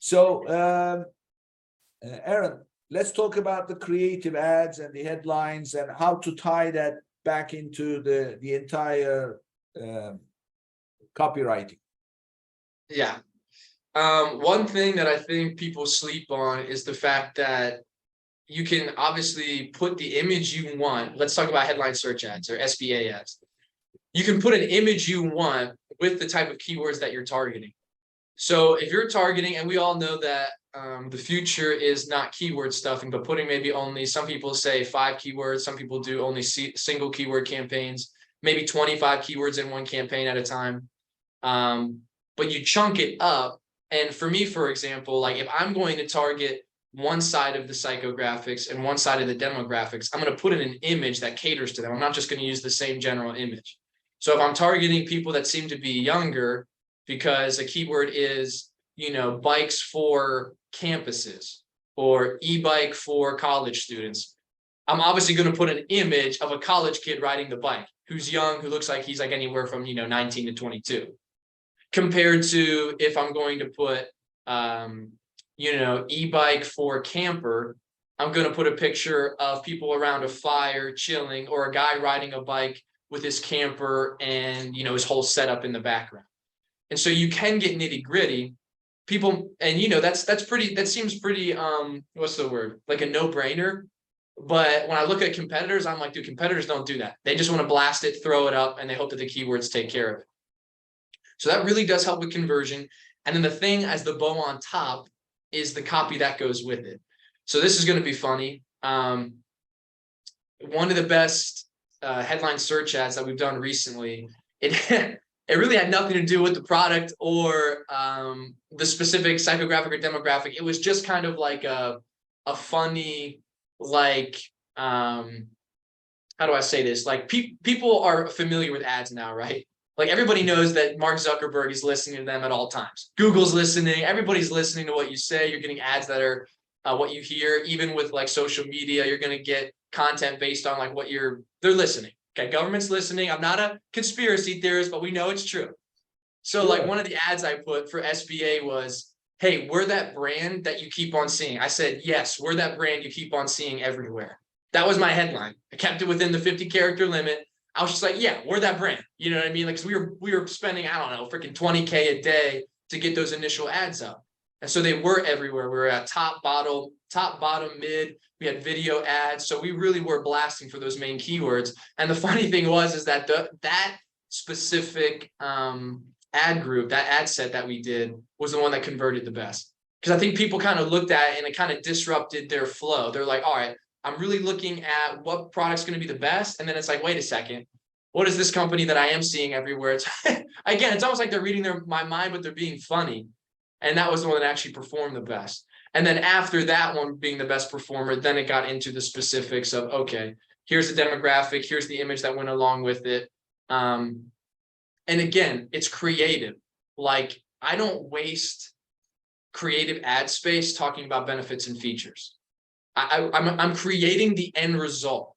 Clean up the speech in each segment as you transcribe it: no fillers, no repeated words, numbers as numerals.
So, Aaron, let's talk about the creative ads and the headlines and how to tie that back into the entire copywriting. Yeah. One thing that I think people sleep on is the fact that you can obviously put the image you want. Let's talk about headline search ads or SBA ads. You can put an image you want with the type of keywords that you're targeting. So if you're targeting, and we all know that the future is not keyword stuffing, but putting maybe only, some people say 5 keywords, some people do only single keyword campaigns, maybe 25 keywords in one campaign at a time. But you chunk it up. And for me, for example, like if I'm going to target one side of the psychographics and one side of the demographics, I'm going to put in an image that caters to them. I'm not just going to use the same general image. So if I'm targeting people that seem to be younger, because a keyword is, you know, bikes for campuses or e-bike for college students, I'm obviously going to put an image of a college kid riding the bike who's young, who looks like he's like anywhere from, 19 to 22. Compared to if I'm going to put, e-bike for camper, I'm going to put a picture of people around a fire chilling, or a guy riding a bike with his camper and, his whole setup in the background. And so you can get nitty gritty. People, and that seems pretty, what's the word? Like a no-brainer. But when I look at competitors, I'm like, dude, competitors don't do that. They just want to blast it, throw it up, and they hope that the keywords take care of it. So that really does help with conversion. And then the thing as the bow on top is the copy that goes with it. So this is going to be funny. One of the best headline search ads that we've done recently, it really had nothing to do with the product or the specific psychographic or demographic. It was just kind of like a funny, like, how do I say this? Like people are familiar with ads now, right? Like everybody knows that Mark Zuckerberg is listening to them at all times. Google's listening. Everybody's listening to what you say. You're getting ads that are what you hear. Even with like social media, you're going to get content based on like what they're listening. Okay, government's listening. I'm not a conspiracy theorist, but we know it's true. So like one of the ads I put for SBA was, hey, we're that brand that you keep on seeing. I said, yes, we're that brand you keep on seeing everywhere. That was my headline. I kept it within the 50 character limit. I was just like, yeah, we're that brand. You know what I mean? Like, 'cause we were spending, I don't know, freaking 20K a day to get those initial ads up. And so they were everywhere. We were at top, bottom, mid. We had video ads. So we really were blasting for those main keywords. And the funny thing is that that specific ad group, that ad set that we did, was the one that converted the best. Because I think people kind of looked at it and it kind of disrupted their flow. They're like, all right, I'm really looking at what product's going to be the best. And then it's like, wait a second, what is this company that I am seeing everywhere? It's again, it's almost like they're reading my mind, but they're being funny. And that was the one that actually performed the best. And then after that one being the best performer, then it got into the specifics of, okay, here's the demographic, here's the image that went along with it. And again, it's creative. Like, I don't waste creative ad space talking about benefits and features. I'm creating the end result.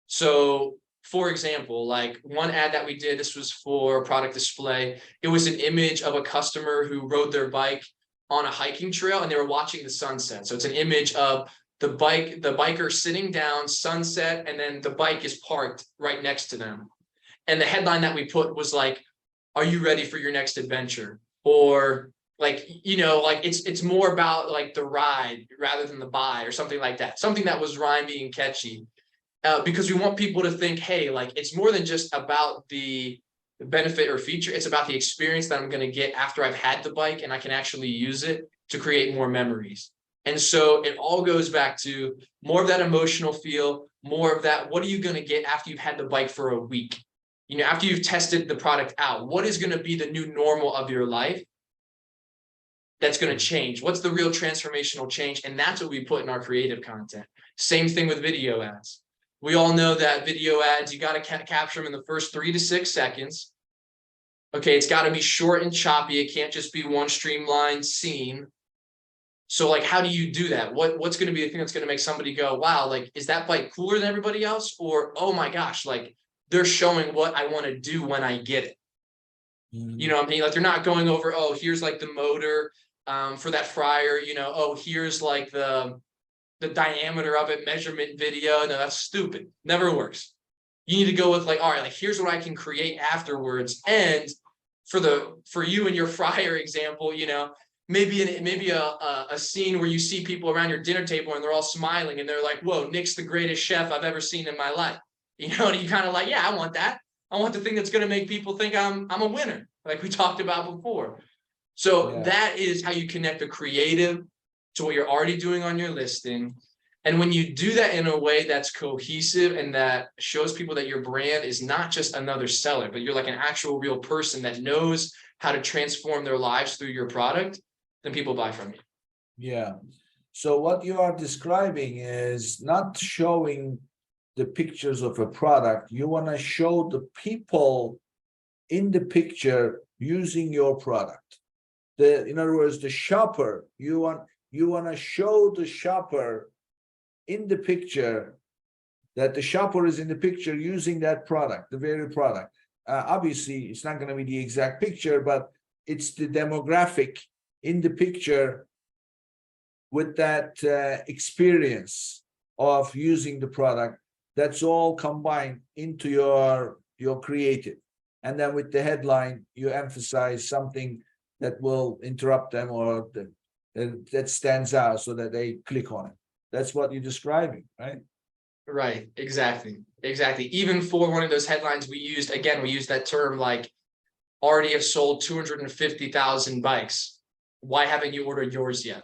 So for example, like one ad that we did, this was for product display. It was an image of a customer who rode their bike on a hiking trail and they were watching the sunset. So it's an image of the biker sitting down, sunset, and then the bike is parked right next to them. And the headline that we put was like, are you ready for your next adventure? Or like, like it's more about like the ride rather than the buy, or something like that. Something that was rhymey and catchy. Because we want people to think, hey, like it's more than just about the benefit or feature. It's about the experience that I'm going to get after I've had the bike and I can actually use it to create more memories. And so it all goes back to more of that emotional feel, more of that, what are you going to get after you've had the bike for a week? After you've tested the product out, what is going to be the new normal of your life that's going to change? What's the real transformational change? And that's what we put in our creative content. Same thing with video ads. We all know that video ads, you got to capture them in the first 3 to 6 seconds. Okay, it's got to be short and choppy. It can't just be one streamlined scene. So like, how do you do that? What's going to be the thing that's going to make somebody go, wow, like, is that bike cooler than everybody else? Or, oh my gosh, like they're showing what I want to do when I get it. You know what I mean? Like they're not going over, oh, here's like the motor, for that fryer, you know, oh, here's like the diameter of it, measurement video. No, that's stupid. Never works. You need to go with like, all right, like here's what I can create afterwards. And for you and your fryer example, you know, maybe a scene where you see people around your dinner table and they're all smiling and they're like, whoa, Nick's the greatest chef I've ever seen in my life. You know, and you kind of like, yeah, I want that. I want the thing that's going to make people think I'm a winner, like we talked about before. So Yeah. that is how you connect the creative to what you're already doing on your listing. And when you do that in a way that's cohesive and that shows people that your brand is not just another seller, but you're like an actual real person that knows how to transform their lives through your product, then people buy from you. Yeah. So what you are describing is not showing the pictures of a product. You want to show the people in the picture using your product. In other words, the shopper, you want to show the shopper in the picture that the shopper is in the picture using that product, the very product. Obviously, it's not going to be the exact picture, but it's the demographic in the picture with that experience of using the product. That's all combined into your creative. And then with the headline, you emphasize something that will interrupt them or that stands out so that they click on it. That's what you're describing, right? Right. Exactly. Exactly. Even for one of those headlines we used that term like already have sold 250,000 bikes. Why haven't you ordered yours yet?